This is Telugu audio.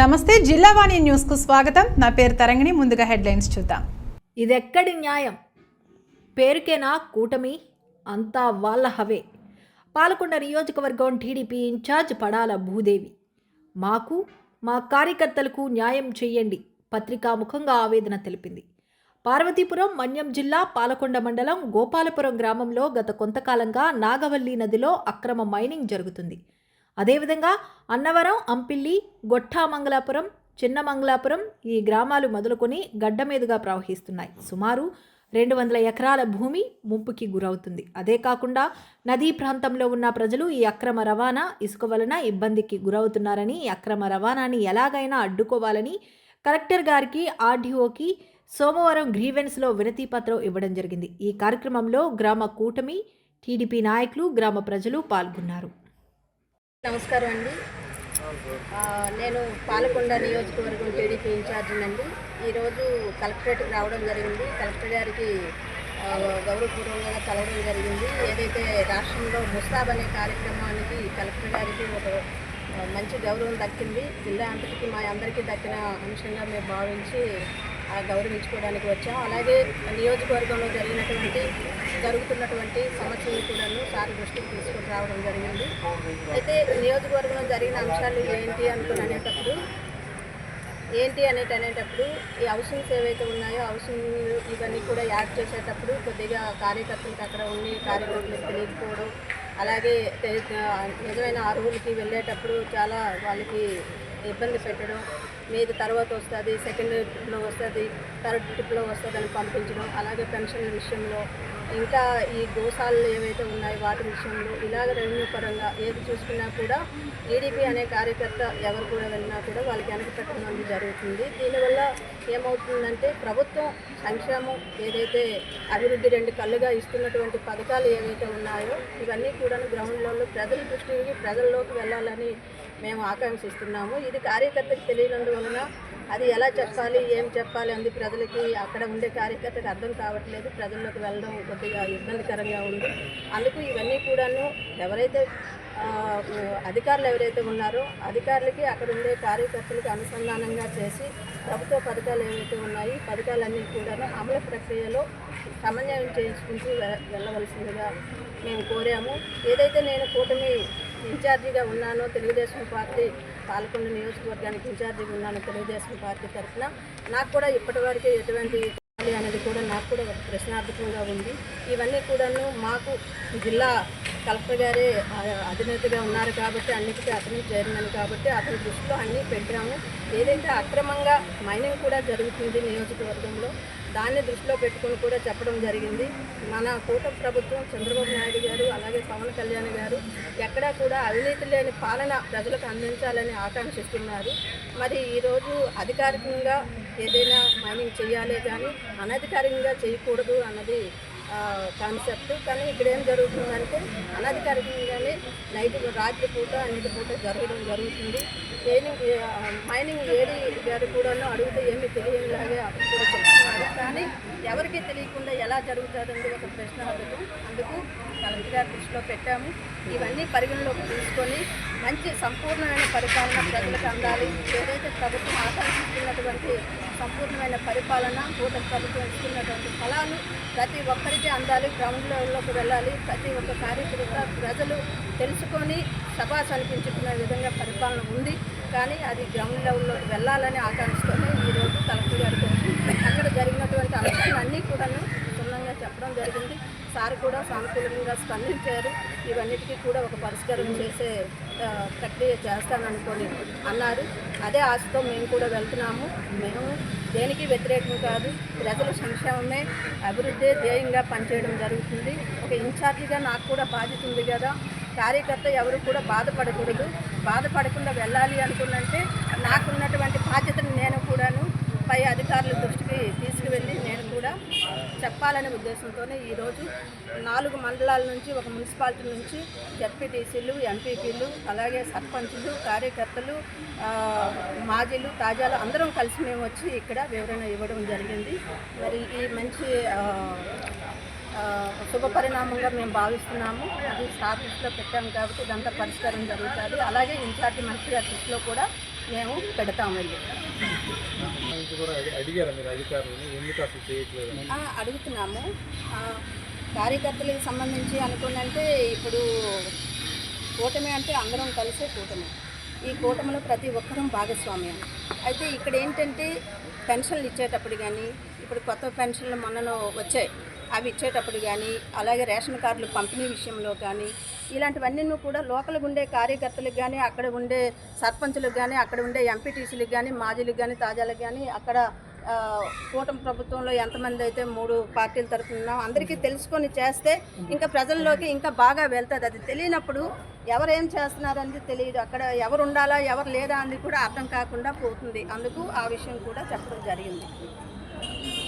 నమస్తే జిల్లావాణి న్యూస్ కు స్వాగతం. నా పేరు తరంగిణి. ముందుగా హెడ్లైన్స్ చూద్దాం. ఇదెక్కడి న్యాయం? పేరుకేనా కూటమి, అంతా వాళ్ళ హవే. పాలకొండ నియోజకవర్గం టీడీపీ ఇన్ఛార్జ్ పడాల భూదేవి, మాకు మా కార్యకర్తలకు న్యాయం చేయండి పత్రికాముఖంగా ఆవేదన తెలిపింది. పార్వతీపురం మన్యం జిల్లా పాలకొండ మండలం గోపాలపురం గ్రామంలో గత కొంతకాలంగా నాగవల్లి నదిలో అక్రమ మైనింగ్ జరుగుతుంది. అదేవిధంగా అన్నవరం, అంపిల్లి, గొట్టామంగళాపురం, చిన్నమంగళాపురం ఈ గ్రామాలు మొదలుకొని గడ్డ మీదుగా ప్రవహిస్తున్నాయి. సుమారు 200 ఎకరాల భూమి ముంపుకి గురవుతుంది. అదే కాకుండా నదీ ప్రాంతంలో ఉన్న ప్రజలు ఈ అక్రమ రవాణా, ఇసుక వలన ఇబ్బందికి గురవుతున్నారని, ఈ అక్రమ రవాణాని ఎలాగైనా అడ్డుకోవాలని కలెక్టర్ గారికి, ఆర్డీఓకి సోమవారం గ్రీవెన్స్లో వినతి పత్రం ఇవ్వడం జరిగింది. ఈ కార్యక్రమంలో గ్రామ కూటమి, టీడీపీ నాయకులు, గ్రామ ప్రజలు పాల్గొన్నారు. నమస్కారం అండి. నేను పాలకొండ నియోజకవర్గం టీడీపీ ఇన్ఛార్జినండి. ఈరోజు కలెక్టరేట్కి రావడం జరిగింది. కలెక్టర్ గారికి గౌరవపూర్వకంగా కలవడం జరిగింది. ఏదైతే రాష్ట్రంలో ముస్తాబ్ అనే కార్యక్రమానికి కలెక్టర్ గారికి ఒక మంచి గౌరవం దక్కింది. జిల్లా అంతటికి మా అందరికీ దక్కిన అంశంగా మేము భావించి గౌరవించుకోవడానికి వచ్చాం. అలాగే నియోజకవర్గంలో జరుగుతున్నటువంటి సమస్యలు కూడాను సార్ దృష్టికి తీసుకొని రావడం జరిగింది. అయితే నియోజకవర్గంలో జరిగిన అంశాలు అనేటప్పుడు ఈ హౌసింగ్స్ ఏవైతే ఉన్నాయో హౌసింగ్ ఇవన్నీ కూడా యాడ్ చేసేటప్పుడు కొద్దిగా కార్యకర్తలకు అక్కడ ఉండి కార్యకర్తలకు తెలియకపోవడం, అలాగే నిజమైన అర్హులకి వెళ్ళేటప్పుడు చాలా వాళ్ళకి ఇబ్బంది పెట్టడం, మీది తర్వాత వస్తుంది, సెకండ్ ట్రిప్లో వస్తుంది, థర్డ్ ట్రిప్లో వస్తుంది అని పంపించడం, అలాగే పెన్షన్ల విషయంలో, ఇంకా ఈ గోశాలలు ఏవైతే ఉన్నాయో వాటి విషయంలో ఇలాగ రెవెన్యూ పరంగా ఏది చూసుకున్నా కూడా టీడీపీ అనే కార్యకర్త ఎవరు కూడా వెళ్ళినా కూడా వాళ్ళకి వెనక పెట్టడం జరుగుతుంది. దీనివల్ల ఏమవుతుందంటే ప్రభుత్వం సంక్షేమం ఏదైతే అభివృద్ధి రెండు కళ్ళుగా ఇస్తున్నటువంటి పథకాలు ఏవైతే ఉన్నాయో ఇవన్నీ కూడా గ్రౌండ్ లెవెల్లో ప్రజల దృష్టికి ప్రజల్లోకి వెళ్ళాలని మేము ఆకాంక్షిస్తున్నాము. ఇది కార్యకర్తకి తెలియనందువలన అది ఎలా చెప్పాలి, ఏం చెప్పాలి అంది ప్రజలకి అక్కడ ఉండే కార్యకర్తకు అర్థం కావట్లేదు. ప్రజల్లోకి వెళ్ళడం కొద్దిగా ఇబ్బందికరంగా ఉంది. అందుకు ఇవన్నీ కూడాను ఎవరైతే అధికారులు ఎవరైతే ఉన్నారో అధికారులకి అక్కడ ఉండే కార్యకర్తలకి అనుసంధానంగా చేసి ప్రభుత్వ పథకాలు ఏవైతే ఉన్నాయో పథకాలన్నీ కూడా అమలు ప్రక్రియలో సమన్వయం చేసుకుంటూ వెళ్ళవలసిందిగా మేము కోరాము. ఏదైతే నేను కూటమి ఇన్ఛార్జిగా ఉన్నానో, తెలుగుదేశం పార్టీ పాలకొండ నియోజకవర్గానికి ఇన్ఛార్జిగా ఉన్నానో తెలుగుదేశం పార్టీ తరఫున నాకు కూడా ఇప్పటివరకు ఎటువంటి అనేది కూడా నాకు కూడా ఒక ప్రశ్నార్థకంగా ఉంది. ఇవన్నీ కూడాను మాకు జిల్లా కలెక్టర్ గారే అధినేతగా ఉన్నారు కాబట్టి అన్నిటికీ అతను చైర్మన్ కాబట్టి అతని దృష్టిలో అన్నీ పెట్టాము. ఏదైతే అక్రమంగా మైనింగ్ కూడా జరుగుతుంది నియోజకవర్గంలో దాన్ని దృష్టిలో పెట్టుకుని కూడా చెప్పడం జరిగింది. మన కూటమి ప్రభుత్వం చంద్రబాబు నాయుడు గారు అలాగే పవన్ కళ్యాణ్ గారు ఎక్కడా కూడా అవినీతి లేని పాలన ప్రజలకు అందించాలని ఆకాంక్షిస్తున్నారు. మరి ఈరోజు అధికారికంగా ఏదైనా మైనింగ్ చేయాలే కానీ అనధికారికంగా చేయకూడదు అన్నది కాన్సెప్ట్. కానీ ఇక్కడ ఏం జరుగుతుందంటే అనధికారికంగానే రాత్రి పూట అన్నిటి పూట జరగడం జరుగుతుంది. మైనింగ్ ఏడీ గారు కూడాను అడిగితే ఏమీ తెలియనిలాగే అప్పుడు కూడా చెప్తున్నారు. కానీ ఎవరికి తెలియకుండా ఎలా జరుగుతుందండి ఒక ప్రశ్నార్థకం. అందుకు కలెక్టర్ గారి దృష్టిలో పెట్టాము. ఇవన్నీ పరిగణలోకి తీసుకొని మంచి సంపూర్ణమైన పరిపాలన ప్రజలకు అందాలి. ఏదైతే ప్రభుత్వం ఆకాంక్షిస్తున్నటువంటి సంపూర్ణమైన పరిపాలన కూటమి ప్రభుత్వం ఇస్తున్నటువంటి ఫలాలు ప్రతి ఒక్కరికి అందాలి, గ్రౌండ్ లెవెల్లోకి వెళ్ళాలి. ప్రతి ఒక్క కార్యకర్త ప్రజలు తెలుసుకొని సభాస్ అనిపించుకునే విధంగా పరిపాలన ఉంది. కానీ అది గ్రౌండ్ లెవెల్లోకి వెళ్ళాలని ఆకాంక్షతోనే ఈరోజు కలెక్టర్ గారికి అక్కడ జరిగినటువంటి అంశాలన్నీ కూడాను క్షుణ్ణంగా చెప్పడం జరిగింది. సార్ కూడా సానుకూలంగా స్పందించారు. ఇవన్నిటికీ కూడా ఒక పరిష్కారం చేసే ప్రక్రియ చేస్తాననుకొని అన్నారు. అదే ఆశతో మేము కూడా వెళ్తున్నాము. మేము దేనికి వ్యతిరేకం కాదు, ప్రజల సంక్షేమమే అభివృద్ధి ధ్యేయంగా పనిచేయడం జరుగుతుంది. ఒక ఇన్ఛార్జిగా నాకు కూడా బాధ్యత ఉంది కదా. కార్యకర్త ఎవరు కూడా బాధపడకూడదు. బాధపడకుండా వెళ్ళాలి అనుకున్నంటే నాకున్నటువంటి బాధ్యతను నేను కూడాను పై అధికారుల దృష్టికి తీసుకువెళ్ళి నేను కూడా చెప్పాలనే ఉద్దేశంతోనే ఈరోజు 4 మండలాల నుంచి ఒక మున్సిపాలిటీ నుంచి జడ్పీటీసీలు, ఎంపీపీలు, అలాగే సర్పంచులు, కార్యకర్తలు, మాజీలు, తాజాలు అందరం కలిసి మేము వచ్చి ఇక్కడ వివరణ ఇవ్వడం జరిగింది. మరి ఈ మంచి శుభ పరిణామంగా మేము భావిస్తున్నాము. అది సార్ దృష్టిలో పెట్టాము కాబట్టి ఇదంతా పరిష్కారం జరుగుతుంది. అలాగే ఇన్ఛార్జి మంత్రి గారి దృష్టిలో కూడా మేము పెడతాం వెళ్ళి. నుంచి కూడా అడిగారా మీరు అధికారులను ఎందుకు అసలు చేయట్లేదు? అడుగుతున్నాము. కార్యకర్తలకు సంబంధించి అనుకుందంటే ఇప్పుడు కూటమి అంటే అందరం కలిసే కూటమి. ఈ కూటమిలో ప్రతి ఒక్కరూ భాగస్వామ్యం. అయితే ఇక్కడ ఏంటంటే పెన్షన్లు ఇచ్చేటప్పుడు కానీ, ఇప్పుడు కొత్త పెన్షన్లు మొన్నను వచ్చాయి, అవి ఇచ్చేటప్పుడు కానీ, అలాగే రేషన్ కార్డులు పంపిణీ విషయంలో కానీ, ఇలాంటివన్నీ కూడా లోకల్గా ఉండే కార్యకర్తలకు కానీ, అక్కడ ఉండే సర్పంచులకు కానీ, అక్కడ ఉండే ఎంపీటీసీలకు కానీ, మాజీలకు కానీ, తాజాలకు కానీ, అక్కడ కూటమి ప్రభుత్వంలో ఎంతమంది అయితే 3 పార్టీల తరఫున అందరికీ తెలుసుకొని చేస్తే ఇంకా ప్రజల్లోకి ఇంకా బాగా వెళ్తుంది. అది తెలియనప్పుడు ఎవరేం చేస్తున్నారనేది తెలియదు, అక్కడ ఎవరు ఉండాలా ఎవరు లేదా అనేది కూడా అర్థం కాకుండా పోతుంది. అందుకు ఆ విషయం కూడా చెప్పడం జరిగింది.